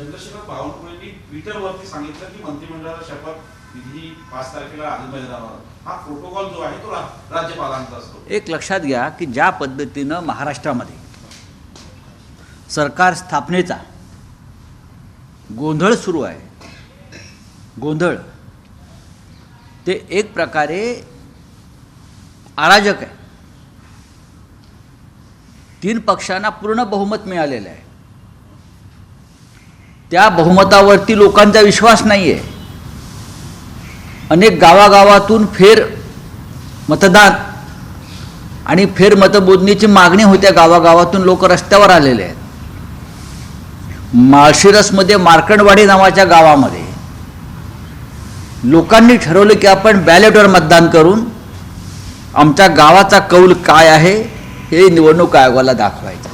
चंद्रशेखर बावनकुळेंनी ट्विटरवरती सांगितलं की मंत्रिमंडळाचा शपथ विधी 5 तारखेला आझाद मैदानावर, हा प्रोटोकॉल जो आहे तो राज्यपालांचा असतो. एक लक्षात घ्या की ज्या पद्धतीनं महाराष्ट्रामध्ये सरकार स्थापनेचा गोंधळ सुरू आहे, गोंधळ ते एक प्रकारे अराजक आहे. 3 पक्षांना पूर्ण बहुमत मिळालेलं आहे. त्या बहुमतावरती लोकांचा विश्वास नाही आहे. अनेक गावागावातून फेर मतदान आणि फेर मतमोजणीची मागणी होत्या. गावागावातून लोक रस्त्यावर आलेले आहेत. माळशिरसमध्ये मार्कंडवाडी नावाच्या गावामध्ये लोकांनी ठरवलं की आपण बॅलेटवर मतदान करून आमच्या गावाचा कौल काय आहे हे निवडणूक आयोगाला दाखवायचं.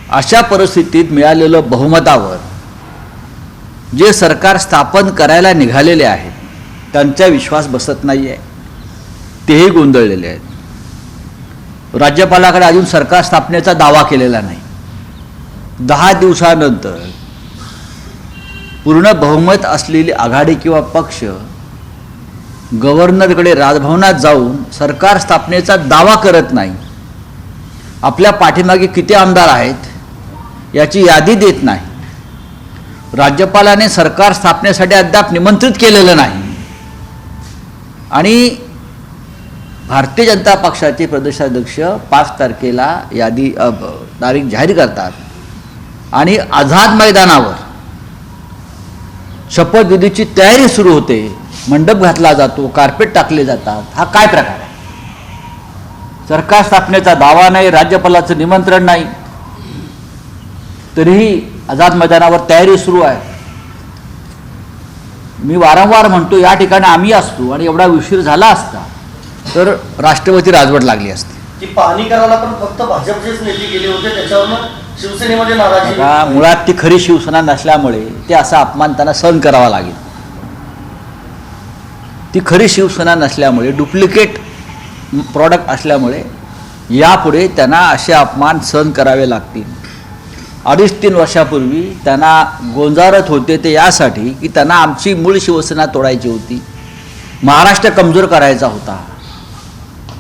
अशा परिस्थितीत मिळालेलं बहुमतावर जे सरकार स्थापन करायला निघालेले आहेत त्यांचा विश्वास बसत नाही आहे. तेही गोंधळलेले आहेत. राज्यपालाकडे अजून सरकार स्थापनेचा दावा केलेला नाही. 10 दिवसानंतर पूर्ण बहुमत असलेली आघाडी किंवा पक्ष गव्हर्नरकडे राजभवनात जाऊन सरकार स्थापनेचा दावा करत नाही. आपल्या पाठीमागे किती आमदार आहेत याची यादी देत नाही. राज्यपालाने सरकार स्थापनेसाठी अद्याप निमंत्रित केलेलं नाही. आणि भारतीय जनता पक्षाचे प्रदेशाध्यक्ष 5 तारखेला यादी तारीख जाहीर करतात आणि आझाद मैदानावर शपथविधीची तयारी सुरू होते. मंडप घातला जातो, कार्पेट टाकले जातात. हा काय प्रकार आहे? सरकार स्थापनेचा दावा नाही, राज्यपालाचं निमंत्रण नाही, तरीही आझाद मैदानावर तयारी सुरू आहे. मी वारंवार म्हणतो या ठिकाणी आम्ही असतो आणि एवढा उशीर झाला असता तर राष्ट्रपती राजवट लागली असती. की पाहणी करायला पण फक्त भाजपचेच नेते गेले होते, त्याच्यावरनं शिवसेनेमध्ये नाराजी. मुळात ती खरी शिवसेना नसल्यामुळे ते असा अपमान त्यांना सहन करावा लागेल. ती खरी शिवसेना नसल्यामुळे डुप्लिकेट प्रॉडक्ट असल्यामुळे यापुढे त्यांना असे अपमान सहन करावे लागतील. 2.5-3 वर्षापूर्वी त्यांना गोंजारत होते ते यासाठी की त्यांना आमची मूळ शिवसेना तोडायची होती, महाराष्ट्र कमजोर करायचा होता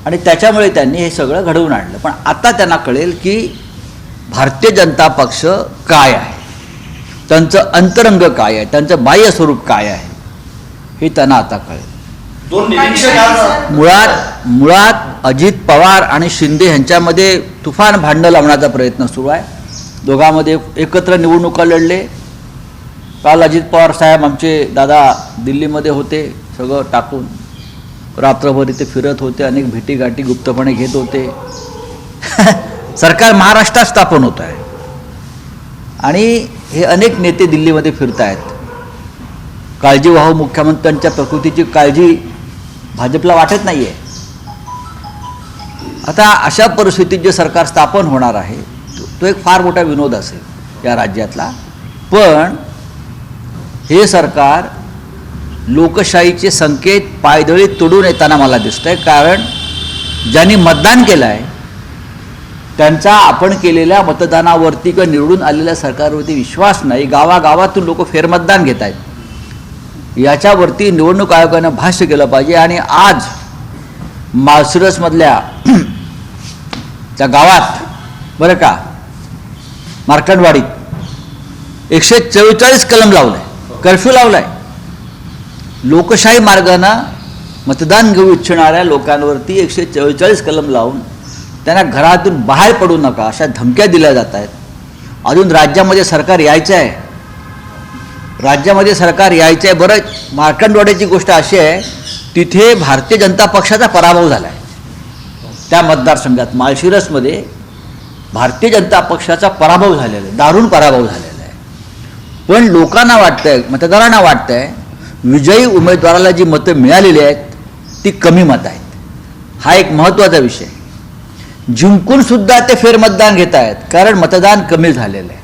आणि त्याच्यामुळे त्यांनी हे सगळं घडवून आणलं. पण आता त्यांना कळेल की भारतीय जनता पक्ष काय आहे, त्यांचं अंतरंग काय आहे, त्यांचं बाह्य स्वरूप काय आहे हे त्यांना आता कळेल. मुळात अजित पवार आणि शिंदे यांच्यामध्ये तुफान भांडणं लावण्याचा प्रयत्न सुरू आहे. दोघांमध्ये एकत्र निवडणुका लढले. काल अजित पवार साहेब आमचे दादा दिल्लीमध्ये होते, सगळं टाकून रात्रभर इथे फिरत होते, अनेक भेटीगाठी गुप्तपणे घेत होते. सरकार महाराष्ट्रात स्थापन होत आहे आणि हे अनेक नेते दिल्लीमध्ये फिरत आहेत. काळजीवाहू मुख्यमंत्र्यांच्या प्रकृतीची काळजी भाजपला वाटत नाही आहे. आता अशा परिस्थितीत जे सरकार स्थापन होणार आहे तो एक फार मोठा विनोद असेल या राज्यातला. पण हे सरकार लोकशाहीचे संकेत पायदळी तोडून येताना मला दिसतंय. कारण ज्यांनी मतदान केलं आहे त्यांचा आपण केलेल्या मतदानावरती किंवा निवडून आलेल्या सरकारवरती विश्वास नाही. गावागावातून लोक फेरमतदान घेत आहेत. याच्यावरती निवडणूक आयोगानं भाष्य केलं पाहिजे. आणि आज माळशिरसमधल्या त्या गावात बरं का मार्कंडवाडीत 144 कलम लावलाय, कर्फ्यू लावलाय. लोकशाही मार्गानं मतदान घेऊ इच्छिणाऱ्या लोकांवरती 144 कलम लावून त्यांना घरातून बाहेर पडू नका अशा धमक्या दिल्या जात आहेत. अजून राज्यामध्ये सरकार यायचं आहे, राज्यामध्ये सरकार यायचं आहे. बरं, मार्कंडवाड्याची गोष्ट अशी आहे तिथे भारतीय जनता पक्षाचा पराभव झाला आहे. त्या मतदारसंघात माळशिरसमध्ये भारतीय जनता पक्षाचा पराभव झालेला आहे, दारुण पराभव झालेला आहे. पण लोकांना वाटतंय, मतदारांना वाटतंय विजयी उमेदवाराला जी मतं मिळालेली आहेत ती कमी मतं आहेत. हा एक महत्त्वाचा विषय. जिंकून सुद्धा ते फेरमतदान घेत आहेत कारण मतदान कमी झालेलं आहे.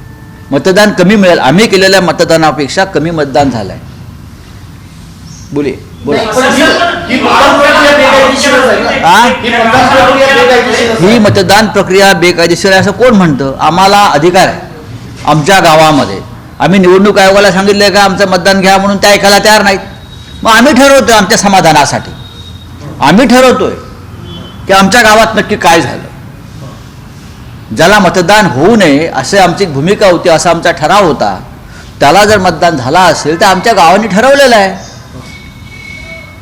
मतदान कमी मिळेल, आम्ही केलेल्या मतदानापेक्षा कमी मतदान झालं आहे. बोला. ही मतदान प्रक्रिया बेकायदेशीर आहे असं कोण म्हणतं? आम्हाला अधिकार आहे आमच्या गावामध्ये आम्ही निवडणूक आयोगाला सांगितलं का आमचं मतदान घ्या म्हणून ते ऐकायला तयार नाहीत. मग आम्ही ठरवतोय आमच्या समाधानासाठी, आम्ही ठरवतोय की आमच्या गावात नक्की काय झालं. ज्याला मतदान होऊ नये असे आमची भूमिका होती, असा आमचा ठराव होता. त्याला जर मतदान झाला असेल तर आमच्या गावाने ठरवलेलं आहे,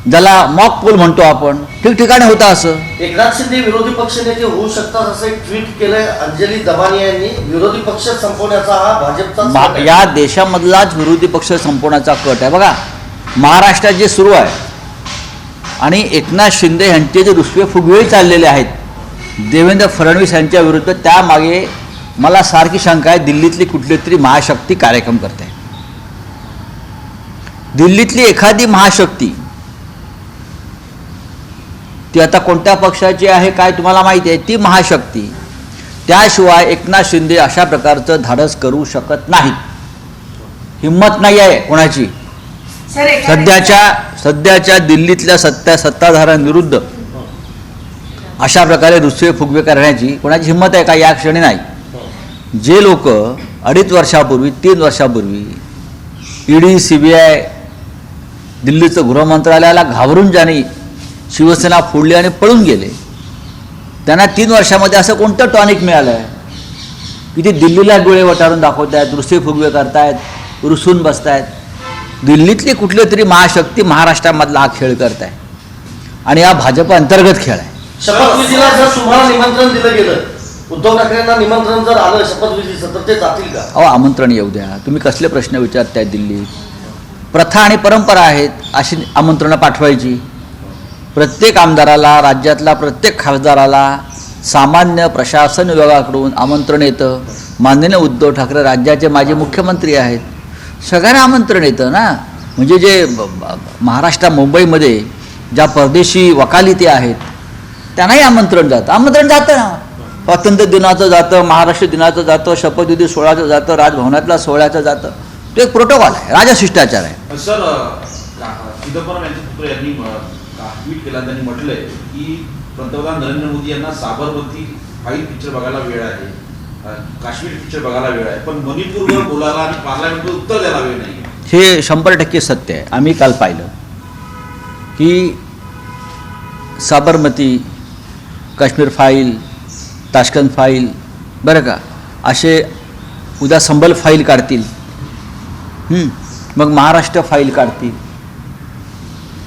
ज्याला मॉक पोल म्हणतो आपण, ठिकठिकाणी होतं असं. एकनाथ शिंदे विरोधी पक्षनेते होऊ शकतात असं एक ट्विट केलंय अंजली दमानिया यांनी. विरोधी पक्ष संपवण्याचा हा भाजपचा या देशामधलाच विरोधी पक्ष संपवण्याचा कट आहे. बघा महाराष्ट्रात जे सुरू आहे आणि एकनाथ शिंदे यांचे जे रुसवे फुगवे चाललेले आहेत देवेंद्र फडणवीस यांच्या विरुद्ध, त्यामागे मला सारखी शंका आहे दिल्लीतली कुठली तरी महाशक्ती कार्यक्रम करते. दिल्लीतली एखादी महाशक्ती, ती आता कोणत्या पक्षाची आहे काय तुम्हाला माहिती आहे, ती महाशक्ती त्याशिवाय एकनाथ शिंदे अशा प्रकारचं धाडस करू शकत नाहीत. हिंमत नाही आहे कोणाची. सध्याच्या दिल्लीतल्या सत्ताधाऱ्यांविरुद्ध अशा प्रकारे रुसवे फुगवे करण्याची कोणाची हिंमत आहे का? या क्षणी नाही. जे लोक 2.5 वर्षापूर्वी 3 वर्षापूर्वी ईडी CBI दिल्लीचं गृहमंत्रालयाला घाबरून ज्यांनी शिवसेना फोडली आणि पळून गेले, त्यांना 3 वर्षामध्ये असं कोणतं टॉनिक मिळालं आहे की ते दिल्लीला डोळे वटारून दाखवत आहेत, रुसवे फुगवे करतायत, रुसून बसतायत. दिल्लीतली कुठली तरी महाशक्ती महाराष्ट्रामधला हा खेळ करत आहे आणि हा भाजप अंतर्गत खेळ आहे. शपथविधीला जर तुम्हाला निमंत्रण दिलं गेलं, उद्धव ठाकरेंना निमंत्रण जर आलं शपथविधीचं, तर ते जातील का? अहो आमंत्रण येऊ द्या. तुम्ही कसले प्रश्न विचारताय? दिल्लीत प्रथा आणि परंपरा आहेत अशी आमंत्रणं पाठवायची. प्रत्येक आमदाराला, राज्यातला प्रत्येक खासदाराला सामान्य प्रशासन विभागाकडून आमंत्रण येतं. माननीय उद्धव ठाकरे राज्याचे माजी मुख्यमंत्री आहेत, सगळ्यांना आमंत्रण येतं ना. म्हणजे जे महाराष्ट्र मुंबईमध्ये ज्या परदेशी वकालती आहेत त्यांनाही आमंत्रण जातं. आमंत्रण जातं ना, स्वातंत्र्य दिनाचं जातं, महाराष्ट्र दिनाचं जातं, शपथविधी सोहळ्याचं जातं, राजभवनातल्या सोहळ्याचं जातं. तो एक प्रोटोकॉल आहे, राजशिष्टाचार आहे. सर चिदंबरम यांचे पुत्र यांनी ट्विट केला, त्यांनी म्हटलंय की पंतप्रधान नरेंद्र मोदी यांना साबरमती फाईल पिक्चर बघायला वेळ आहे, काश्मीर पिक्चर बघायला वेळ आहे, पण मणिपूरवर बोलायला आणि पार्लमेंटवर उत्तर द्यायला वेळ नाही. हे 100% सत्य आहे. आम्ही काल पाहिलं की Sabarmati, Kashmir file, Tashkent file, बरं का, असे उद्या संबल फाईल काढतील, मग महाराष्ट्र फाईल काढतील.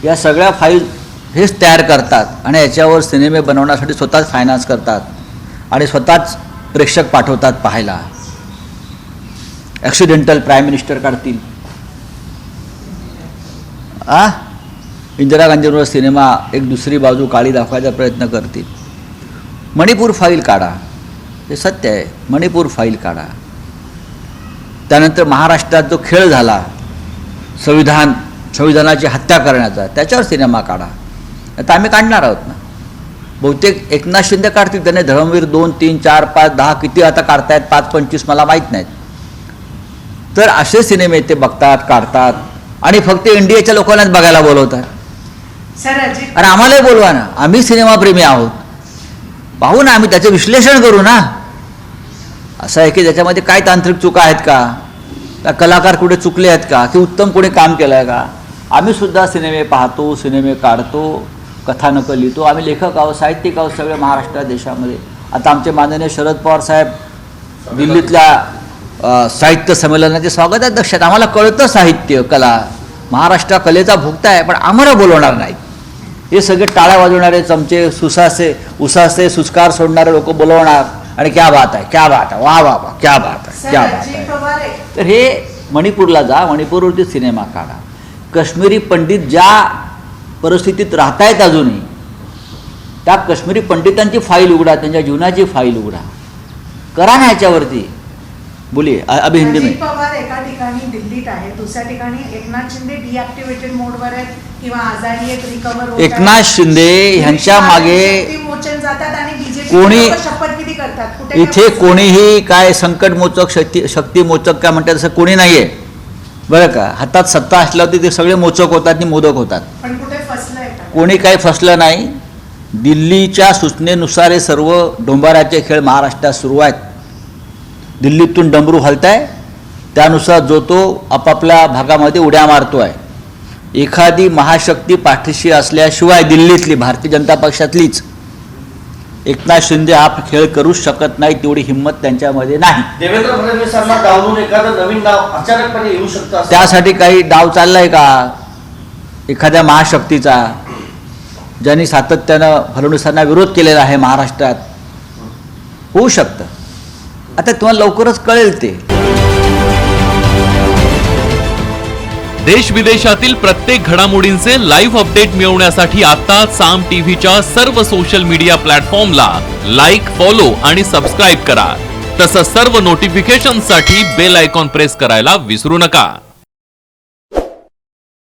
या सगळ्या फाईल हेच तयार करतात आणि याच्यावर सिनेमे बनवण्यासाठी स्वतःच फायनान्स करतात आणि स्वतःच प्रेक्षक पाठवतात पाहायला. ॲक्सिडेंटल प्राईम मिनिस्टर काढतील, इंदिरा गांधींवर सिनेमा एक दुसरी बाजू काळी दाखवायचा प्रयत्न करतील. मणिपूर फाईल काढा, हे सत्य आहे, मणिपूर फाईल काढा. त्यानंतर महाराष्ट्रात जो खेळ झाला संविधानाची हत्या करण्याचा, त्याच्यावर सिनेमा काढा. आता आम्ही काढणार आहोत ना. बहुतेक एकनाथ शिंदे काढतील, त्याने धर्मवीर 2, 3, 4, 5, 10 किती आता काढतायत, 5, 25 मला माहीत नाहीत. तर असे सिनेमे ते बघतात, काढतात आणि फक्त इंडियाच्या लोकांनाच बघायला बोलवतात. आणि आम्हालाही बोलवा ना, आम्ही सिनेमाप्रेमी आहोत, पाहू ना, आम्ही त्याचे विश्लेषण करू ना. असं आहे की त्याच्यामध्ये काय तांत्रिक चुका आहेत का कलाकार कुठे चुकले आहेत का, की उत्तम कोणी काम केलं आहे का. आम्ही सुद्धा सिनेमे पाहतो, सिनेमे काढतो, कथानकं लिहितो. आम्ही लेखक आहोत, साहित्यिक आहोत सगळे महाराष्ट्र देशामध्ये. आता आमचे माननीय शरद पवार साहेब दिल्लीतल्या साहित्य संमेलनाचे स्वागताध्यक्ष आहेत. आम्हाला कळतं साहित्य, कला, महाराष्ट्र कलेचा भुक्ता आहे, पण आम्हाला बोलवणार नाहीत. हे सगळे टाळ्या वाजवणारे चमचे, उसासे सुस्कार सोडणारे लोक बोलवणार आणि क्या बात आहे, क्या बात आहे, वा वा वा, क्या बात आहे, क्या बात आहे. तर हे मणिपूरला जा, मणिपूरवरती सिनेमा काढा. काश्मीरी पंडित ज्या परिस्थितीत राहतायत अजूनही, त्या काश्मीरी पंडितांची फाईल उघडा, त्यांच्या जीवनाची फाईल उघडा, करा ना याच्यावरती. बोलिये अभी हिंदी में. पवार एका ठिकाणी दिल्लीत आहे, दुसऱ्या ठिकाणी एकनाथ शिंदे डिॲक्टिव्हेटेड मोडवर आहेत किंवा आजारी आहेत, रिकव्हर होत आहेत. एकनाथ शिंदे ह्यांच्या मागे मोचन जातात आणि कोणी शपथविधी करतात. कुठे इथे कोणीही काय संकटमोचक शक्तिमोचक काय म्हणतात असं कोणी नाहीये, बरं का. हातात सत्ता असल्यावरती ते सगळे मोचक होतात आणि मोदक होतात. पण कुठे फसलंय का? कोणी काही फसलं नाही. दिल्लीच्या सूचनेनुसार हे सर्व डोंबाराचे खेळ महाराष्ट्रात सुरू आहेत. दिल्लीतून डमरू हलताय त्यानुसार जो तो आपापल्या भागामध्ये उड्या मारतो आहे. एखादी महाशक्ती पाठीशी असल्याशिवाय दिल्लीतली भारतीय जनता पक्षातलीच एकनाथ शिंदे हा खेळ करूच शकत नाही, तेवढी हिंमत त्यांच्यामध्ये नाही. देवेंद्र फडणवीसांना डावलून एखादं नवीन नाव अचानकपणे येऊ शकतं असं त्यासाठी काही डाव चाललाय का एखाद्या महाशक्तीचा, ज्यांनी सातत्यानं फडणवीसांना विरोध केलेला आहे महाराष्ट्रात? होऊ शकतं. आता तुम्हाला लवकरच कळेल ते. देश विदेशातील प्रत्येक घडामोडींचे लाईव्ह अपडेट मिळवण्यासाठी आता साम टीव्हीच्या सर्व सोशल मीडिया प्लॅटफॉर्मला लाईक, फॉलो आणि सबस्क्राईब करा. तसंच सर्व नोटिफिकेशनसाठी बेल आयकॉन प्रेस करायला विसरू नका.